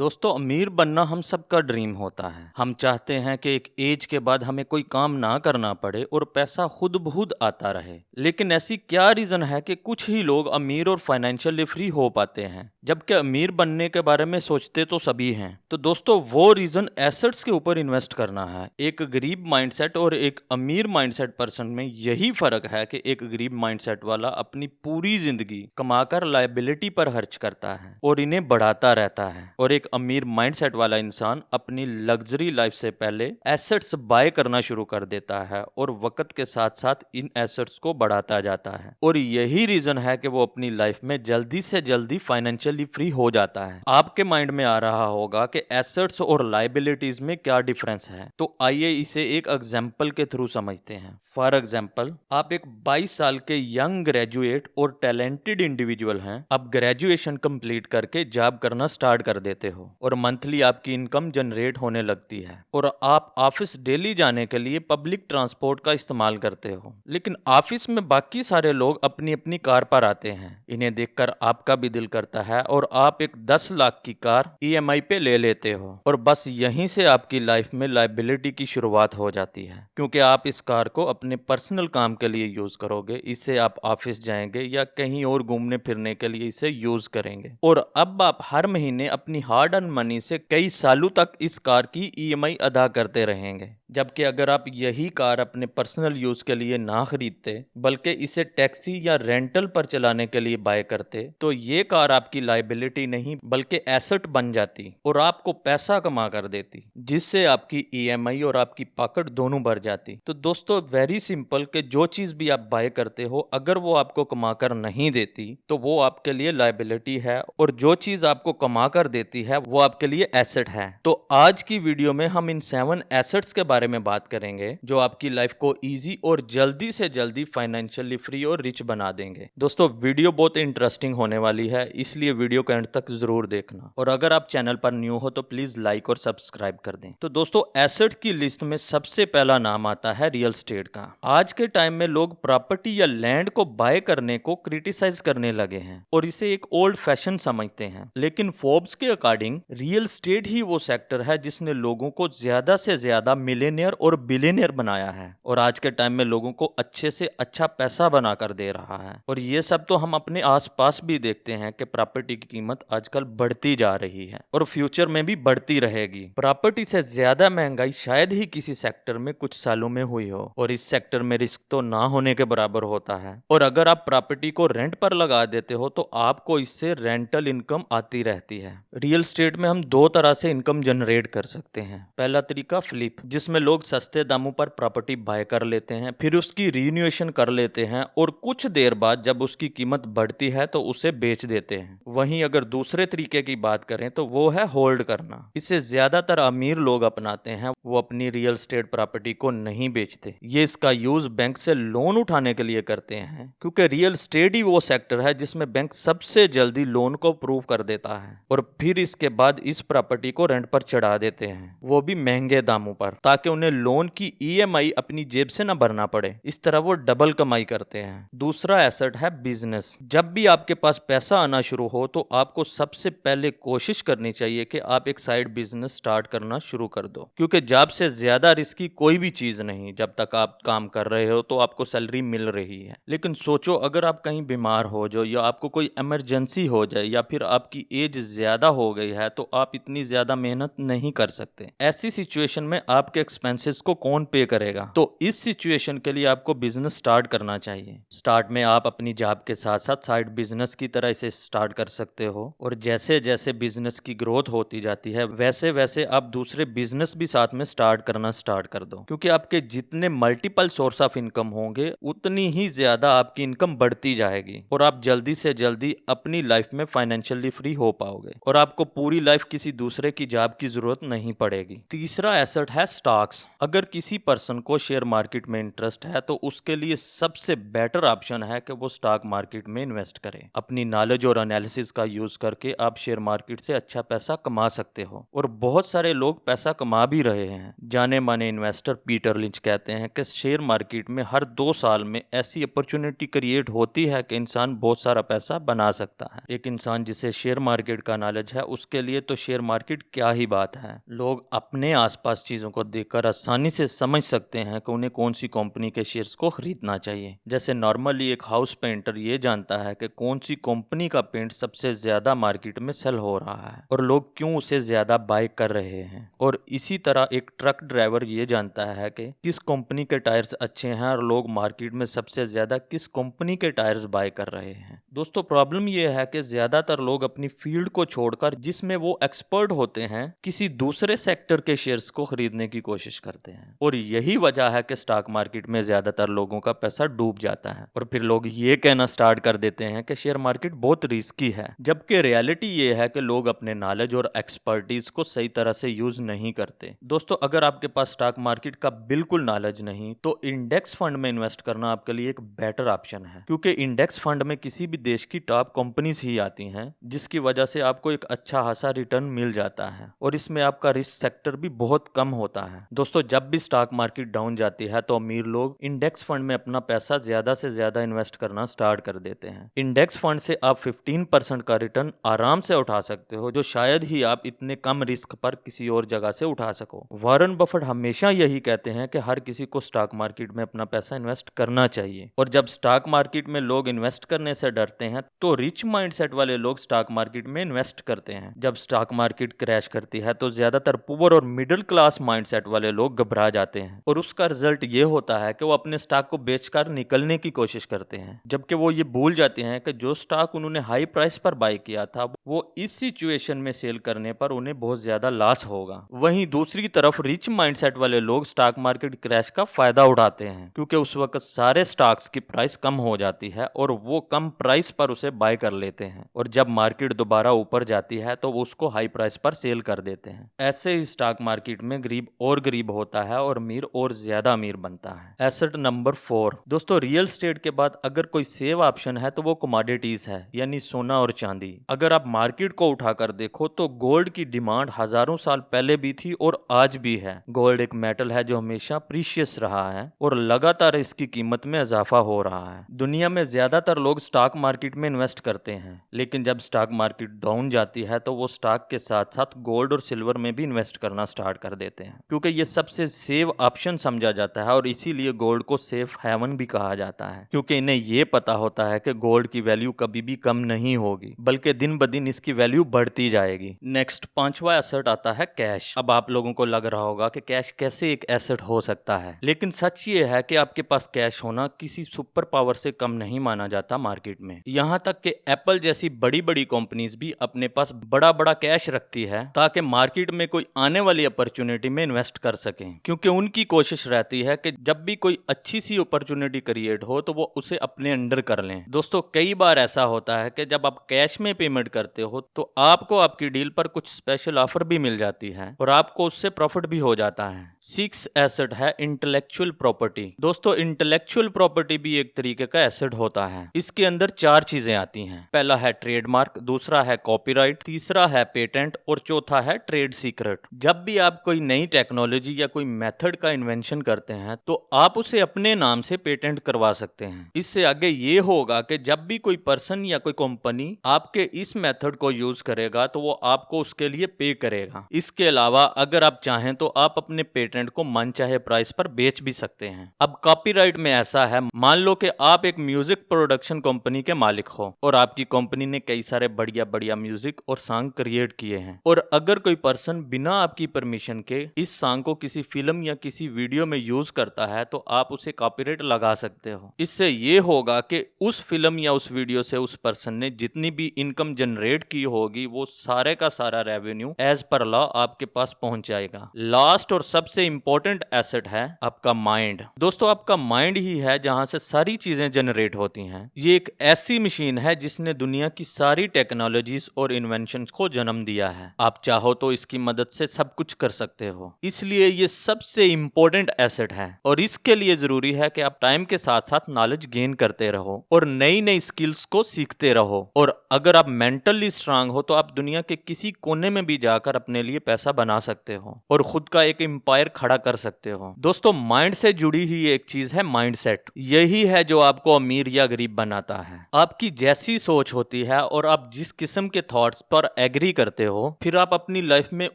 दोस्तों अमीर बनना हम सबका ड्रीम होता है। हम चाहते हैं कि एक एज के बाद हमें कोई काम ना करना पड़े और पैसा खुद बहुद आता रहे। लेकिन ऐसी क्या रीज़न है कि कुछ ही लोग अमीर और फाइनेंशियली फ्री हो पाते हैं, जबकि अमीर बनने के बारे में सोचते तो सभी हैं। तो दोस्तों वो रीज़न एसेट्स के ऊपर इन्वेस्ट करना है। एक गरीब माइंडसेट और एक अमीर माइंडसेट पर्सन में यही फ़र्क है कि एक गरीब माइंडसेट वाला अपनी पूरी ज़िंदगी कमाकर लायबिलिटी पर खर्च करता है और इन्हें बढ़ाता रहता है, और एक अमीर माइंडसेट वाला इंसान अपनी लग्जरी लाइफ से पहले एसेट्स बाय करना शुरू कर देता है और वक्त के साथ साथ इन एसेट्स को बढ़ाता जाता है। और यही रीजन है कि वो अपनी लाइफ में जल्दी से जल्दी फाइनेंशियली फ्री हो जाता है। आपके माइंड में आ रहा होगा कि एसेट्स और लायबिलिटीज में क्या डिफरेंस है, तो आइए इसे एक एग्जाम्पल के थ्रू समझते हैं। फॉर एग्जाम्पल, आप एक 22 साल के यंग ग्रेजुएट और टैलेंटेड इंडिविजुअल हैं। आप ग्रेजुएशन कंप्लीट करके जॉब करना स्टार्ट कर देते हो और मंथली आपकी इनकम जनरेट होने लगती है और आप ऑफिस डेली जाने के लिए पब्लिक ट्रांसपोर्ट का इस्तेमाल करते हो। लेकिन ऑफिस में बाकी सारे लोग अपनी अपनी कार पर आते हैं। इन्हें देखकर आपका भी दिल करता है और आप एक 10 लाख की कार ईएमआई पे ले लेते हो, और बस यहीं से आपकी लाइफ में लायबिलिटी की शुरुआत हो जाती है, क्योंकि आप इस कार को अपने पर्सनल काम के लिए यूज करोगे। इससे आप ऑफिस जाएंगे या कहीं और घूमने फिरने के लिए इसे यूज करेंगे, और अब आप हर महीने अपनी हार्ड अर्न मनी से कई सालों तक इस कार की ईएमआई अदा करते रहेंगे। जबकि अगर आप यही कार अपने पर्सनल यूज के लिए ना खरीदते बल्कि इसे टैक्सी या रेंटल पर चलाने के लिए बाय करते, तो ये कार आपकी लायबिलिटी नहीं बल्कि एसेट बन जाती और आपको पैसा कमा कर देती, जिससे आपकी ईएमआई और आपकी पॉकेट दोनों भर जाती। तो दोस्तों वेरी सिंपल कि जो चीज भी आप बाय करते हो, अगर वो आपको कमा कर नहीं देती तो वो आपके लिए लायबिलिटी है, और जो चीज आपको कमा कर देती है वो आपके लिए एसेट है। तो आज की वीडियो में हम इन 7 एसेट्स के बारे में बात करेंगे जो आपकी लाइफ को इजी और जल्दी से जल्दी फाइनेंशियली फ्री और रिच बना देंगे। दोस्तों वीडियो बहुत इंटरेस्टिंग होने वाली है, इसलिए वीडियो को एंड तक जरूर देखना, और अगर आप चैनल पर न्यू हो तो प्लीज लाइक और सब्सक्राइब कर दें। तो दोस्तों एसेट्स की लिस्ट में सबसे पहला नाम आता है रियल एस्टेट का। आज के टाइम में लोग प्रॉपर्टी या लैंड को बाय करने को क्रिटिसाइज करने लगे हैं और इसे एक ओल्ड फैशन समझते हैं, लेकिन फोर्ब्स के अकॉर्डिंग रियल एस्टेट ही वो सेक्टर है जिसने लोगों को ज्यादा से ज्यादा मिलियनियर और बिलियनियर बनाया है, और आज के टाइम में लोगों को अच्छे से अच्छा पैसा बनाकर दे रहा है। और ये सब तो हम अपने आसपास भी देखते हैं कि प्रॉपर्टी की कीमत आजकल बढ़ती जा रही है और फ्यूचर में भी बढ़ती रहेगी। प्रॉपर्टी से ज्यादा महंगाई शायद ही किसी सेक्टर में कुछ सालों में हुई हो, और इस सेक्टर में रिस्क तो ना होने के बराबर होता है। और अगर आप प्रॉपर्टी को रेंट पर लगा देते हो तो आपको इससे रेंटल इनकम आती रहती है। रियल एस्टेट में हम दो तरह से इनकम जनरेट कर सकते हैं। पहला तरीका फ्लिप, जिसमें लोग सस्ते दामों पर प्रॉपर्टी बाय कर लेते हैं, फिर उसकी रीन्यूएशन कर लेते हैं और कुछ देर बाद जब उसकी कीमत बढ़ती है तो उसे बेच देते हैं। वहीं अगर दूसरे तरीके की बात करें तो वो है होल्ड करना। इसे ज्यादातर अमीर लोग अपनाते हैं। वो अपनी रियल एस्टेट प्रॉपर्टी को नहीं बेचते, ये इसका यूज बैंक से लोन उठाने के लिए करते हैं, क्योंकि रियल एस्टेट ही वो सेक्टर है जिसमें बैंक सबसे जल्दी लोन को अप्रूव कर देता है और फिर इसके बाद इस प्रॉपर्टी को रेंट पर चढ़ा देते हैं, वो भी महंगे दामों पर, ताकि उन्हें लोन की ईएमआई अपनी जेब से ना भरना पड़े। इस तरह वो डबल कमाई करते हैं। दूसरा एसेट है बिजनेस। जब भी आपके पास पैसा आना शुरू हो तो आपको सबसे पहले कोशिश करनी चाहिए कि आप एक साइड बिजनेस स्टार्ट करना शुरू कर दो, क्योंकि जॉब से ज्यादा रिस्की कोई भी चीज नहीं। जब तक आप काम कर रहे हो तो आपको सैलरी मिल रही है, लेकिन सोचो अगर आप कहीं बीमार हो जाओ या आपको कोई इमरजेंसी हो जाए या फिर आपकी एज ज्यादा हो गई है तो आप इतनी ज्यादा मेहनत नहीं कर सकते। ऐसी सिचुएशन में आपके एक्सपेंसेस को कौन पे करेगा? तो इस सिचुएशन के लिए आपको बिजनेस स्टार्ट करना चाहिए। स्टार्ट में आप अपनी जॉब के साथ साथ साइड बिजनेस की तरह इसे स्टार्ट कर सकते हो, और जैसे जैसे बिजनेस की ग्रोथ होती जाती है वैसे वैसे आप दूसरे बिजनेस भी साथ में स्टार्ट करना स्टार्ट कर दो, क्योंकि आपके जितने मल्टीपल सोर्स ऑफ इनकम होंगे उतनी ही ज्यादा आपकी इनकम बढ़ती जाएगी और आप जल्दी से जल्दी अपनी लाइफ में फाइनेंशियली फ्री हो पाओगे और आपको पूरी लाइफ किसी दूसरे की जॉब की जरूरत नहीं पड़ेगी। तीसरा एसेट है स्टॉक। स्टॉक्स। अगर किसी पर्सन को शेयर मार्केट में इंटरेस्ट है तो उसके लिए सबसे बेटर ऑप्शन है कि वो स्टॉक मार्केट में इन्वेस्ट करे। अपनी नॉलेज और एनालिसिस का यूज करके आप शेयर मार्केट से अच्छा पैसा कमा सकते हो और बहुत सारे लोग पैसा कमा भी रहे हैं। जाने माने इन्वेस्टर पीटर लिंच कहते हैं कि शेयर मार्केट में हर 2 साल में ऐसी अपॉर्चुनिटी क्रिएट होती है कि इंसान बहुत सारा पैसा बना सकता है। एक इंसान जिसे शेयर मार्केट का नॉलेज है उसके लिए तो शेयर मार्केट क्या ही बात है। लोग अपने आसपास चीजों को देखकर आसानी से समझ सकते हैं कि उन्हें कौन सी कंपनी के शेयर्स को खरीदना चाहिए। जैसे नॉर्मली एक हाउस पेंटर ये जानता है कि कौन सी कंपनी का पेंट सबसे ज्यादा मार्केट में सेल हो रहा है और लोग क्यों उसे ज्यादा बाय कर रहे हैं। और इसी तरह एक ट्रक ड्राइवर ये जानता है कि किस कंपनी के टायर्स अच्छे हैं और लोग मार्केट में सबसे ज्यादा किस कंपनी के टायर्स बाय कर रहे हैं। दोस्तों प्रॉब्लम यह है कि ज्यादातर लोग अपनी फील्ड को छोड़कर जिसमें वो एक्सपर्ट होते हैं किसी दूसरे सेक्टर के शेयर्स को खरीदने की कोशिश करते हैं और यही वजह है कि स्टॉक मार्केट में ज्यादातर लोगों का पैसा डूब जाता है और फिर लोग ये कहना स्टार्ट कर देते हैं कि शेयर मार्केट बहुत रिस्की है, जबकि रियलिटी ये है कि लोग अपने नॉलेज और एक्सपर्टीज को सही तरह से यूज नहीं करते। दोस्तों अगर आपके पास स्टॉक मार्केट का बिल्कुल नॉलेज नहीं तो इंडेक्स फंड में इन्वेस्ट करना आपके लिए एक बेटर ऑप्शन है, क्योंकि इंडेक्स फंड में किसी भी देश की टॉप कंपनीज ही आती हैं जिसकी वजह से आपको एक अच्छा खासा रिटर्न मिल जाता है और इसमें आपका रिस्क सेक्टर भी बहुत कम होता है। दोस्तों जब भी स्टॉक मार्केट डाउन जाती है तो अमीर लोग इंडेक्स फंड में अपना पैसा ज्यादा से ज्यादा इन्वेस्ट करना स्टार्ट कर देते हैं। इंडेक्स फंड से आप 15% का रिटर्न आराम से उठा सकते हो, जो शायद ही आप इतने कम रिस्क पर किसी और जगह से उठा सको। वॉरेन बफेट हमेशा यही कहते हैं कि हर किसी को स्टॉक मार्केट में अपना पैसा इन्वेस्ट करना चाहिए और जब स्टॉक मार्केट में लोग इन्वेस्ट करने से डरते हैं तो रिच माइंडसेट वाले लोग स्टॉक मार्केट में इन्वेस्ट करते हैं। जब स्टॉक मार्केट क्रैश करती है तो ज्यादातर पुअर और मिडिल क्लास माइंडसेट वाले लोग घबरा जाते हैं और उसका रिजल्ट ये होता है कि वो अपने स्टॉक को बेचकर निकलने की कोशिश करते हैं, जबकि वो ये भूल जाते हैं कि जो स्टॉक उन्होंने हाई प्राइस पर बाय किया था वो इस सिचुएशन में सेल करने पर उन्हें बहुत ज्यादा लॉस होगा। वहीं दूसरी तरफ रिच माइंडसेट वाले लोग स्टॉक मार्केट क्रैश का फायदा उठाते हैं क्योंकि उस वक्त सारे स्टॉक्स की प्राइस कम हो जाती है और वो कम प्राइस पर उसे बाय कर लेते हैं और जब मार्केट दोबारा ऊपर जाती है तो वो उसको हाई प्राइस पर सेल कर देते हैं। ऐसे ही स्टॉक मार्केट में गरीब और गरीब होता है और अमीर और ज्यादा अमीर बनता है। एसेट नंबर 4 दोस्तों, रियल स्टेट के बाद अगर कोई सेव ऑप्शन है तो वो कमोडिटीज है, यानी सोना और चांदी। अगर आप मार्केट को उठाकर देखो तो गोल्ड की डिमांड हजारों साल पहले भी थी और आज भी है। गोल्ड एक मेटल है जो हमेशा प्रीशियस रहा है और लगातार इसकी कीमत में इजाफा हो रहा है। दुनिया में ज्यादातर लोग स्टॉक मार्केट में इन्वेस्ट करते हैं, लेकिन जब स्टॉक मार्केट डाउन जाती है तो वो स्टॉक के साथ साथ गोल्ड और सिल्वर में भी इन्वेस्ट करना स्टार्ट कर देते हैं, क्योंकि ये सबसे सेफ ऑप्शन समझा जाता है और इसीलिए गोल्ड को सेफ हेवन भी कहा जाता है, क्योंकि इन्हें ये पता होता है कि गोल्ड की वैल्यू कभी भी कम नहीं होगी बल्कि दिन ब दिन इसकी वैल्यू बढ़ती जाएगी। नेक्स्ट 5वां एसेट आता है कैश। अब आप लोगों को लग रहा होगा कि कैश कैसे एक एसेट हो सकता है, लेकिन सच ये है कि आपके पास कैश होना किसी सुपर पावर से कम नहीं माना जाता मार्केट में। यहाँ तक कि एप्पल जैसी बड़ी बड़ी कंपनीज भी अपने पास बड़ा बड़ा कैश रखती है ताकि मार्केट में कोई आने वाली अपॉर्चुनिटी में इन्वेस्ट कर सकें, क्योंकि उनकी कोशिश रहती है कि जब भी कोई अच्छी सी अपॉर्चुनिटी क्रिएट हो तो वो उसे अपने अंडर कर लें। दोस्तों कई बार ऐसा होता है कि जब आप कैश में पेमेंट करते हो तो आपको आपकी डील पर कुछ स्पेशल ऑफर भी मिल जाती है और आपको उससे प्रॉफिट भी हो जाता है। 6 एसेट है इंटेलेक्चुअल प्रॉपर्टी। दोस्तों इंटेलेक्चुअल प्रॉपर्टी भी एक तरीके का एसेट होता है। इसके अंदर 4 चीजें आती हैं। पहला है ट्रेडमार्क, दूसरा है कॉपीराइट, तीसरा है पेटेंट और चौथा है ट्रेड सीक्रेट। जब भी आप कोई नई टेक्नोलॉजी या कोई मेथड का इन्वेंशन करते हैं तो आप उसे अपने नाम से पेटेंट करवा सकते हैं। इससे आगे ये होगा कि जब भी कोई पर्सन या कोई कंपनी आपके इस मेथड को यूज करेगा तो वो आपको उसके लिए पे करेगा। इसके अलावा अगर आप चाहें तो आप अपने पेटेंट को मनचाहे प्राइस पर बेच भी सकते हैं। अब कॉपीराइट में ऐसा है, मान लो कि आप एक म्यूजिक प्रोडक्शन कंपनी के मालिक हो और आपकी कंपनी ने कई सारे बढ़िया बढ़िया म्यूजिक और सॉन्ग क्रिएट किए हैं और अगर कोई पर्सन बिना आपकी परमिशन के इस सॉन्ग को किसी फिल्म या किसी वीडियो में यूज करता है तो आप उसे कॉपीराइट लगा सकते हो। इससे ये होगा कि उस फिल्म या उस वीडियो से उस पर्सन ने जितनी भी इनकम जनरेट की होगी वो सारे का सारा रेवेन्यू एज पर लॉ आपके पास पहुंच जाएगा। लास्ट और सबसे इंपॉर्टेंट एसेट है आपका माइंड। दोस्तों आपका माइंड ही है जहां से सारी चीजें जनरेट होती हैं। ये एक ऐसी मशीन है जिसने दुनिया की सारी टेक्नोलॉजीज और इन्वेंशन को जन्म दिया है। आप चाहो तो इसकी मदद से सब कुछ कर सकते हो। इसलिए इसलिए ये सबसे इंपॉर्टेंट एसेट है और इसके लिए जरूरी है कि आप टाइम के साथ साथ नॉलेज गेन करते रहो और नई नई स्किल्स को सीखते रहो। और अगर आप मेंटली स्ट्रांग हो तो आप दुनिया के किसी कोने में भी जाकर अपने लिए पैसा बना सकते हो और खुद का एक एम्पायर खड़ा कर सकते हो। दोस्तों, माइंड से जुड़ी ही एक चीज है माइंडसेट। यही है जो आपको अमीर या गरीब बनाता है। आपकी जैसी सोच होती है और आप जिस किस्म के थॉट्स पर एग्री करते हो, फिर आप अपनी लाइफ में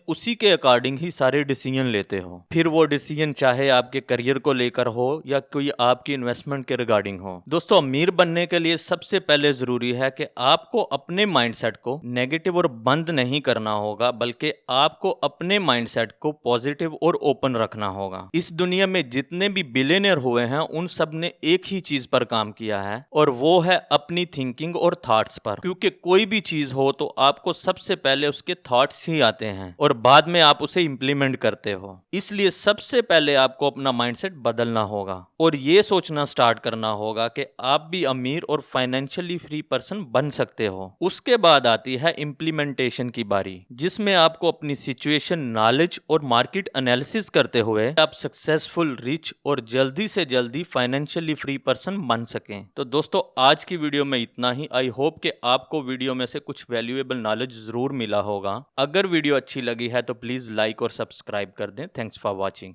उसी के अकॉर्डिंग ही सारे डिसीजन लेते हो। फिर वो डिसीजन चाहे आपके करियर को लेकर हो या कोई आपकी इन्वेस्टमेंट के रिगार्डिंग हो। दोस्तों, अमीर बनने के लिए सबसे पहले जरूरी है कि आपको अपने माइंडसेट को नेगेटिव और बंद नहीं करना होगा, बल्कि आपको अपने माइंडसेट को पॉजिटिव और ओपन रखना होगा। इस दुनिया में जितने भी बिलियनियर हुए हैं उन सब ने एक ही चीज पर काम किया है और वो है अपनी थिंकिंग और थॉट्स पर। क्योंकि कोई भी चीज हो तो आपको सबसे पहले उसके थॉट्स ही आते हैं और बाद में आप उसे इंप्लीमेंट करते हो। इसलिए सबसे पहले आपको अपना माइंडसेट बदलना होगा और ये सोचना स्टार्ट करना होगा कि आप भी अमीर और फाइनेंशियली फ्री पर्सन बन सकते हो। उसके बाद आती है इंप्लीमेंटेशन की बारी, जिसमें आपको अपनी सिचुएशन, नॉलेज और मार्केट एनालिसिस करते हुए आप सक्सेसफुल, रिच और जल्दी से जल्दी फाइनेंशियली फ्री पर्सन बन सकें। तो दोस्तों, आज की वीडियो में इतना ही। आई होप कि आपको वीडियो में से कुछ वैल्यूएबल नॉलेज जरूर मिला होगा। अगर वीडियो अच्छी लगी है तो प्लीज लाइक और सब्सक्राइब कर दें। Thanks for watching.